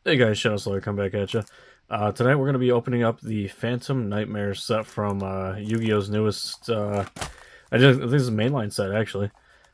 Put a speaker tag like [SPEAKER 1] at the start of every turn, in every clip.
[SPEAKER 1] Hey guys, Shadow Slayer, come back at you. Tonight we're going to be opening up the Phantom Nightmare set from Yu-Gi-Oh's newest, I think this is a mainline set, actually.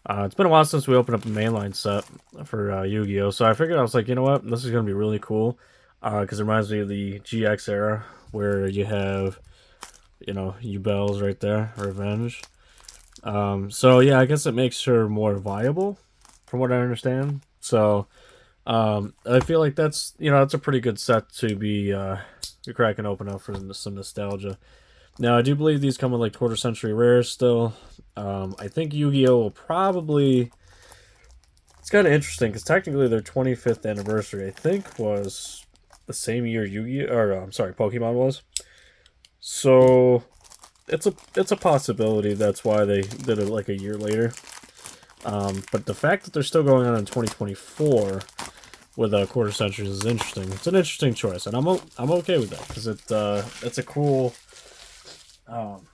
[SPEAKER 1] It's been a while since we opened up a mainline set for Yu-Gi-Oh! So I figured, I was like, you know what, this is going to be really cool, because it reminds me of the GX era, where you have, Yubel's right there, Revenge. So yeah, I guess it makes her more viable, from what I understand. So... I feel like that's a pretty good set to be cracking open up for some nostalgia. Now, I do believe these come with like quarter century rares still. I think Yu-Gi-Oh will probably. It's kind of interesting because technically their 25th anniversary, I think, was the same year Yu-Gi-Oh, or I'm sorry, Pokemon was. So it's a possibility that's why they did it like a year later. But the fact that they're still going on in 2024 with a quarter centuries is interesting. It's an interesting choice, and I'm okay with that because it's a cool, um,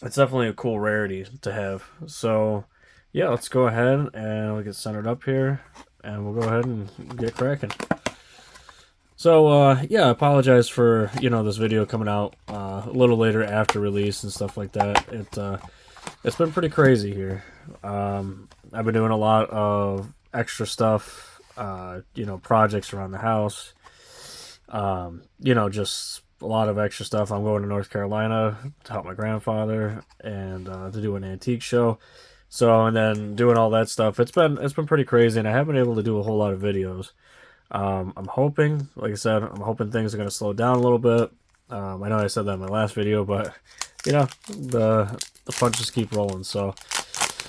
[SPEAKER 1] it's definitely a cool rarity to have. So yeah, let's go ahead and we'll get centered up here, and we'll go ahead and get cracking. So yeah, I apologize for this video coming out a little later after release and stuff like that. It's been pretty crazy here. I've been doing a lot of extra stuff, projects around the house. Just a lot of extra stuff. I'm going to North Carolina to help my grandfather and to do an antique show. So, and then doing all that stuff. It's been pretty crazy, and I haven't been able to do a whole lot of videos. I'm hoping, like I said, I'm hoping things are going to slow down a little bit. I know I said that in my last video, but the punches keep rolling. So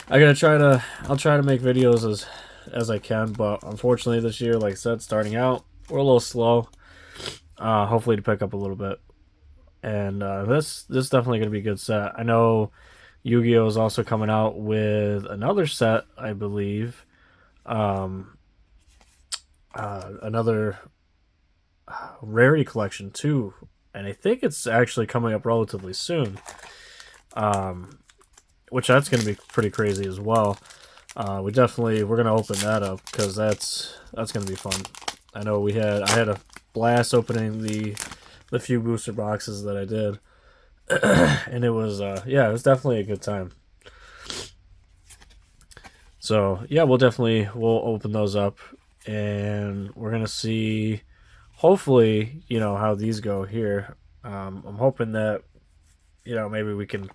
[SPEAKER 1] I'll try to make videos as I can. But unfortunately, this year, like I said, starting out, we're a little slow. Hopefully to pick up a little bit. And this definitely going to be a good set. I know Yu-Gi-Oh is also coming out with another set, I believe. Another rarity collection too, and I think it's actually coming up relatively soon. Which that's going to be pretty crazy as well. We're gonna open that up because that's going to be fun. I had a blast opening the few booster boxes that I did, and it was it was definitely a good time. So yeah, we'll open those up, and we're gonna see, hopefully, how these go here. I'm hoping that maybe we can.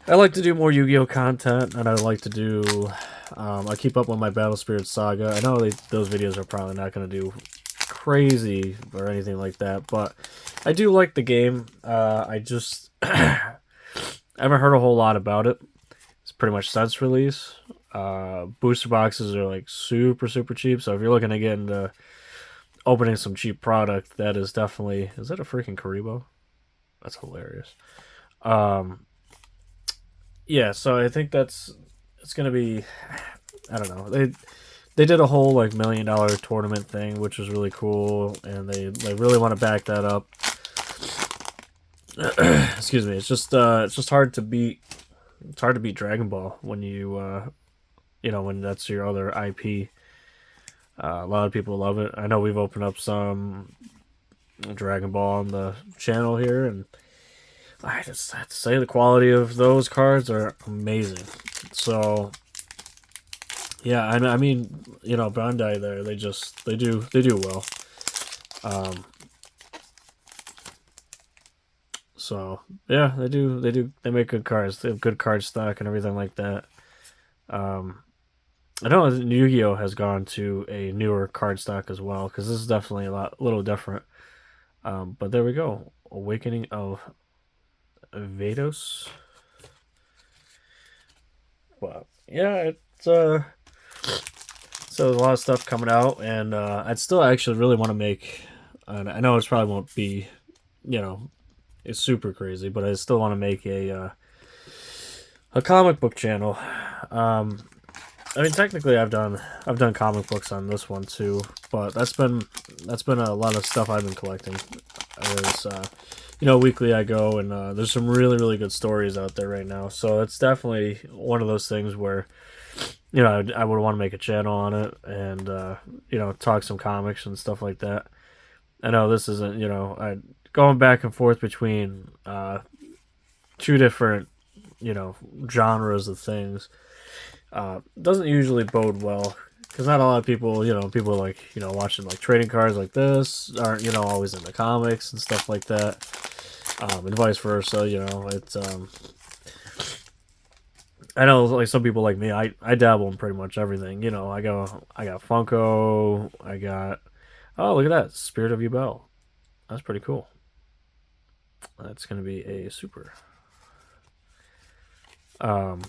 [SPEAKER 1] I like to do more Yu-Gi-Oh content, and I like to do. I keep up with my Battle Spirit Saga. I know those videos are probably not going to do crazy or anything like that, but I do like the game. I just I haven't heard a whole lot about it. It's pretty much since release. Booster boxes are like super cheap, so if you're looking to get into opening some cheap product, that is definitely. Is that a freaking Karibo? That's hilarious. Yeah, so I think it's gonna be. I don't know. They did a whole like $1 million tournament thing, which was really cool, and they really want to back that up. Excuse me. It's just hard to beat. It's hard to beat Dragon Ball when when that's your other IP. A lot of people love it. I know we've opened up some Dragon Ball on the channel here, and I just have to say the quality of those cards are amazing. So yeah, I mean, Bandai there, they do well. So yeah, they make good cards. They have good card stock and everything like that. I know Yu-Gi-Oh has gone to a newer card stock as well, because this is definitely a little different. But there we go, Awakening of Vados. Well, yeah, it's so there's a lot of stuff coming out, and I'd still actually really want to make. And I know it probably won't be, it's super crazy, but I still want to make a comic book channel. I mean, technically, I've done comic books on this one too, but that's been a lot of stuff I've been collecting. As weekly I go, and there's some really good stories out there right now. So it's definitely one of those things where you know, I would want to make a channel on it and you know, talk some comics and stuff like that. I know this isn't, you know, going back and forth between two different, you know, genres of things doesn't usually bode well because not a lot of people, you know, people like, you know, watching like trading cards like this aren't, you know, always into comics and stuff like that, and vice versa. You know, it's I know like some people like me, I dabble in pretty much everything. You know, I got Funko, I got oh look at that Spirit of Yubel, that's pretty cool. That's gonna be a super. Um,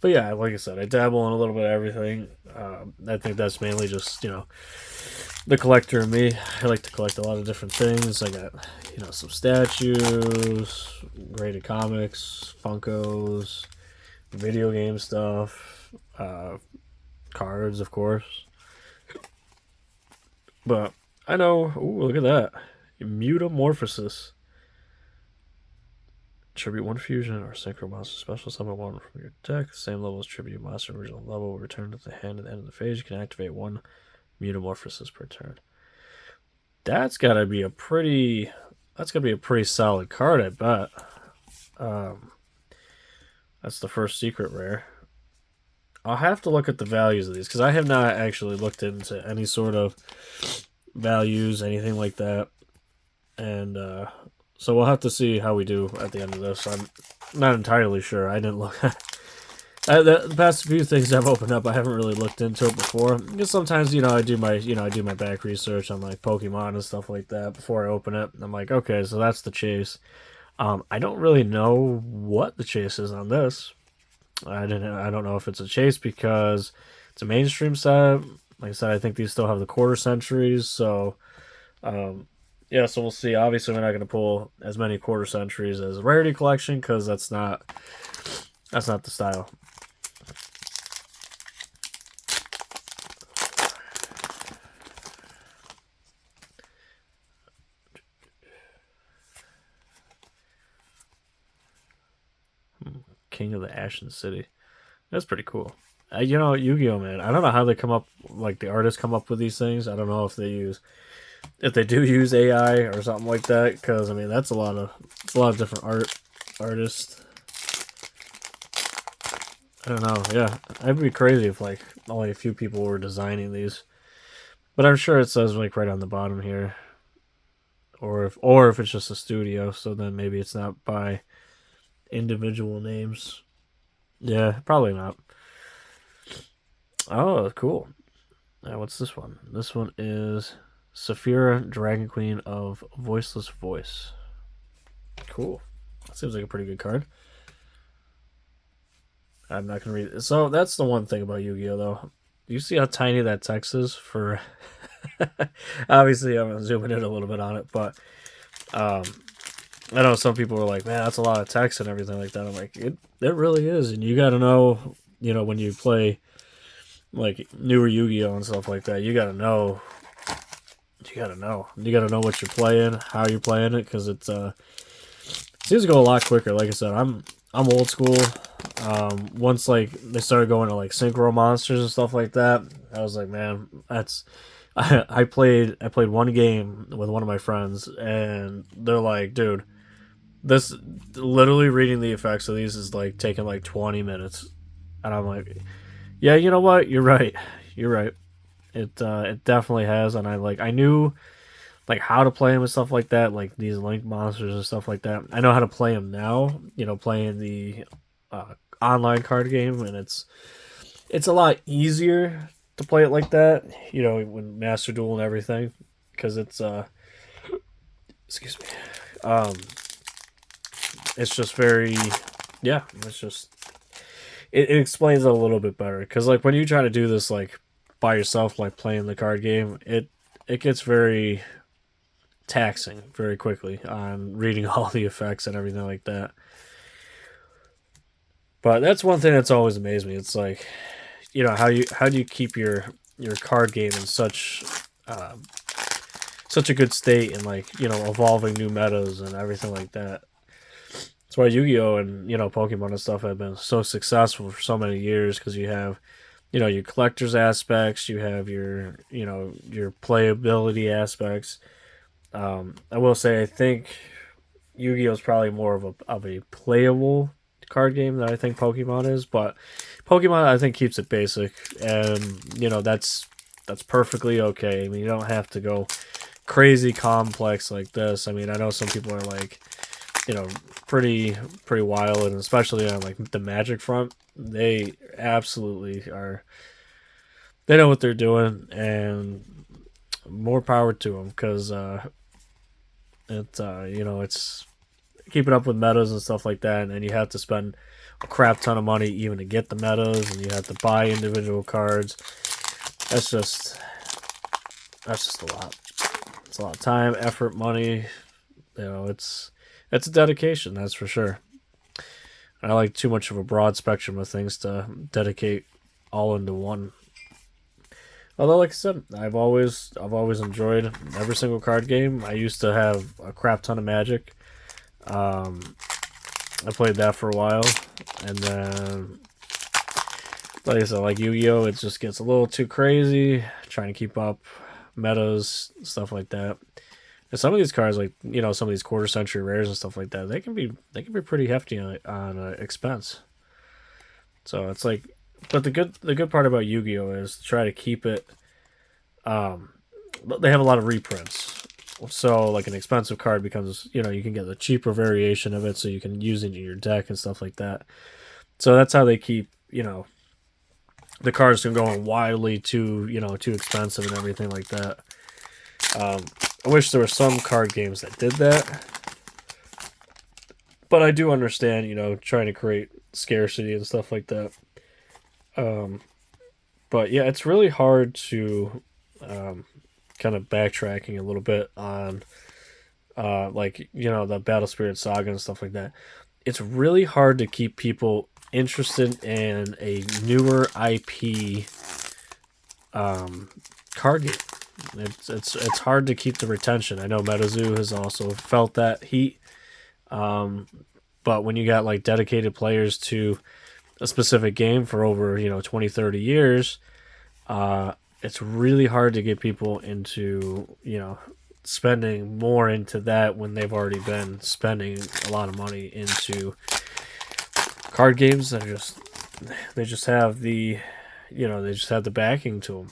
[SPEAKER 1] but yeah, like I said, I dabble in a little bit of everything. I think that's mainly just you know the collector in me. I like to collect a lot of different things. I got you know some statues, graded comics, Funkos, video game stuff, cards, of course. But I know. Ooh, look at that, Mutamorphosis. Tribute one fusion or synchro monster special summon one from your deck. Same level as tribute monster original level. Return to the hand at the end of the phase. You can activate one Mutamorphosis per turn. That's gotta be a pretty. That's gonna be a pretty solid card, I bet. Um, that's the first secret rare. I'll have to look at the values of these because I have not actually looked into any sort of values, anything like that, and so we'll have to see how we do at the end of this. I'm not entirely sure. I didn't look. The past few things I've opened up, I haven't really looked into it before. Because sometimes, you know, I do my back research on like Pokemon and stuff like that before I open it. I'm like, okay, so that's the chase. I don't really know what the chase is on this. I don't know if it's a chase because it's a mainstream set. Like I said, I think these still have the quarter centuries, so um, yeah. So we'll see. Obviously, we're not going to pull as many quarter centuries as a rarity collection because that's not the style. King of the Ashen City. That's pretty cool. You know, Yu-Gi-Oh, man. I don't know how they come up, like the artists come up with these things. I don't know if they do use AI or something like that. Because I mean, it's a lot of different artists. I don't know. Yeah, I'd be crazy if like only a few people were designing these. But I'm sure it says like right on the bottom here, or if it's just a studio. So then maybe it's not by individual names. Yeah, probably not. Oh, cool. What's this one? This one is Saphira, Dragon Queen of Voiceless Voice. Cool. That seems like a pretty good card. I'm not gonna read it. So that's the one thing about Yu-Gi-Oh though. You see how tiny that text is for obviously I'm zooming in a little bit on it, but um I know some people are like, man, that's a lot of text and everything like that. I'm like, it really is, and you gotta know, you know, when you play like newer Yu-Gi-Oh and stuff like that, you gotta know what you're playing, how you're playing it, because it seems to go a lot quicker. Like I said, I'm old school. Once like they started going to like synchro monsters and stuff like that, I was like, man, that's I played one game with one of my friends, and they're like, dude, this literally reading the effects of these is like taking like 20 minutes, and I'm like, yeah, you know what, you're right, you're right. It definitely has, and I knew like how to play them and stuff like that, like these link monsters and stuff like that. I know how to play them now. You know, playing the online card game, and it's a lot easier to play it like that. You know, when Master Duel and everything, because it's excuse me, um, it's just very yeah, it's just it explains it a little bit better. Because like when you try to do this like by yourself, like playing the card game, it gets very taxing very quickly on reading all the effects and everything like that. But that's one thing that's always amazed me. It's like, you know, how do you keep your card game in um, such a good state and like you know evolving new metas and everything like that. That's why Yu-Gi-Oh and Pokemon and stuff have been so successful for so many years, because you have your collector's aspects, you have your playability aspects. I will say I think Yu-Gi-Oh is probably more of a playable card game than I think Pokemon is, but Pokemon I think keeps it basic, and that's perfectly okay. I mean, you don't have to go crazy complex like this. I mean, I know some people are like, you know, pretty wild, and especially on like the Magic front, they absolutely are. They know what they're doing, and more power to them, because it's keeping up with metas and stuff like that, and then you have to spend a crap ton of money even to get the metas, and you have to buy individual cards. That's just a lot. It's a lot of time, effort, money. It's a dedication, that's for sure. I like too much of a broad spectrum of things to dedicate all into one. Although, like I said, I've always enjoyed every single card game. I used to have a crap ton of Magic. I played that for a while, and then, like I said, like Yu-Gi-Oh, it just gets a little too crazy, trying to keep up metas, stuff like that. And some of these cards, like some of these quarter century rares and stuff like that, they can be pretty hefty on expense. So it's like, but the good part about Yu-Gi-Oh is to try to keep it. They have a lot of reprints, so like an expensive card becomes, you can get the cheaper variation of it, so you can use it in your deck and stuff like that. So that's how they keep the cards from going wildly too expensive and everything like that. I wish there were some card games that did that, but I do understand, trying to create scarcity and stuff like that. But yeah, it's really hard to kind of backtracking a little bit on the Battle Spirit Saga and stuff like that. It's really hard to keep people interested in a newer IP card game. It's hard to keep the retention. I know MetaZoo has also felt that heat. But when you got like dedicated players to a specific game for over 20, 30 years, it's really hard to get people into spending more into that when they've already been spending a lot of money into card games that they just have the backing to them.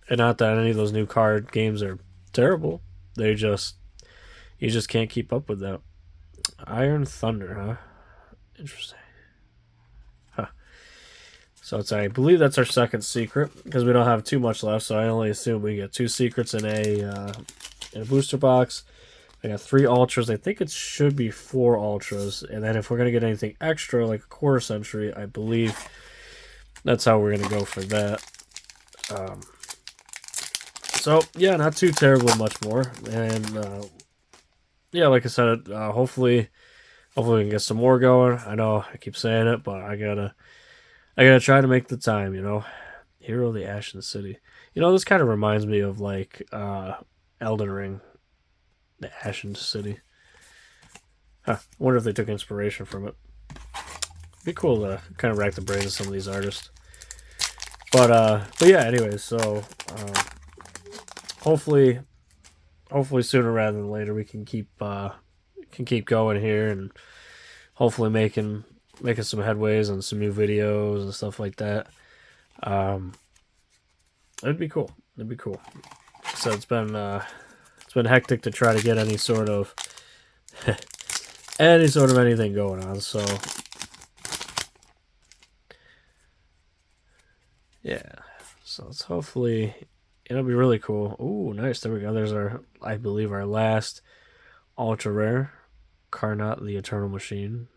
[SPEAKER 1] And not that any of those new card games are terrible. You just can't keep up with that. Iron Thunder, huh? Interesting. Huh. So I believe that's our second secret, because we don't have too much left. So I only assume we get 2 secrets in a booster box. I got 3 ultras. I think it should be 4 ultras, and then if we're gonna get anything extra, like a quarter century, I believe that's how we're gonna go for that. So yeah, not too terribly much more, and yeah, like I said, hopefully we can get some more going. I know I keep saying it, but I gotta try to make the time. Hero of the Ashen City. This kind of reminds me of like Elden Ring, the Ashen City. Huh. I wonder if they took inspiration from it. It'd be cool to kind of rack the brains of some of these artists. But yeah. Anyways, so hopefully sooner rather than later we can keep going here, and hopefully making some headways on some new videos and stuff like that. It'd be cool. So it's been hectic to try to get any sort of anything going on. So yeah. So it's hopefully it'll be really cool. Ooh, nice. There we go. There's I believe our last ultra rare, Karnot the Eternal Machine.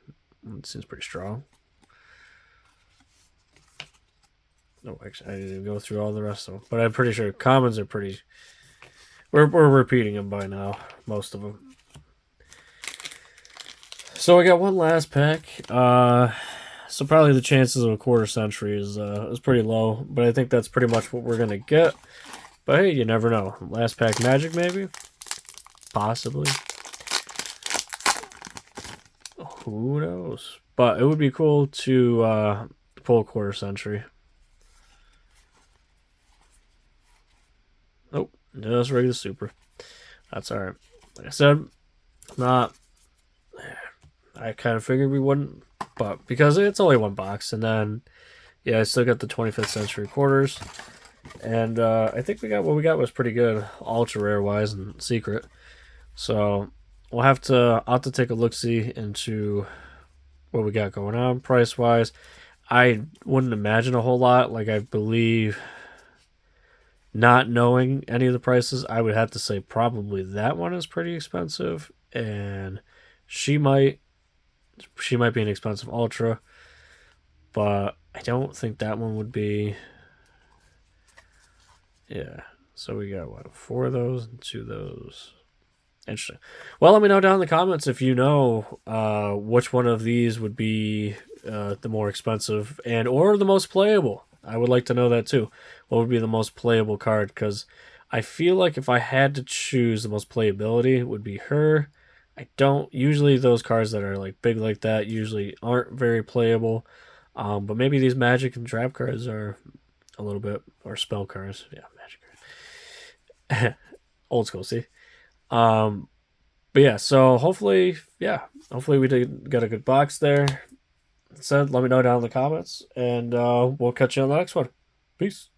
[SPEAKER 1] It seems pretty strong. No, actually, I didn't go through all the rest of them, but I'm pretty sure commons are pretty. We're repeating them by now, most of them. So I got one last pack. So probably the chances of a quarter century is pretty low, but I think that's pretty much what we're gonna get. But hey, you never know. Last pack magic, maybe, possibly. who knows? But it would be cool to pull a quarter century. Nope, just regular super. That's alright. Like I said, not. I kind of figured we wouldn't, but because it's only one box, and then yeah, I still got the 25th century quarters, and I think we got what we got was pretty good, ultra rare wise and secret. So I'll have to take a look see into what we got going on price wise. I wouldn't imagine a whole lot. Like I believe, not knowing any of the prices, I would have to say probably that one is pretty expensive, and she might be an expensive ultra, but I don't think that one would be. Yeah. So we got what, 4 of those and 2 of those. Interesting. Well, let me know down in the comments if you know which one of these would be the more expensive and or the most playable. I would like to know that too. What would be the most playable card? Because I feel like if I had to choose the most playability, it would be her. I don't usually those cards that are like big like that usually aren't very playable. But maybe these magic and trap cards are a little bit, or spell cards. Yeah, magic cards. Old school, see. Um, but yeah, so hopefully we did get a good box there. Said, let me know down in the comments, and we'll catch you on the next one. Peace.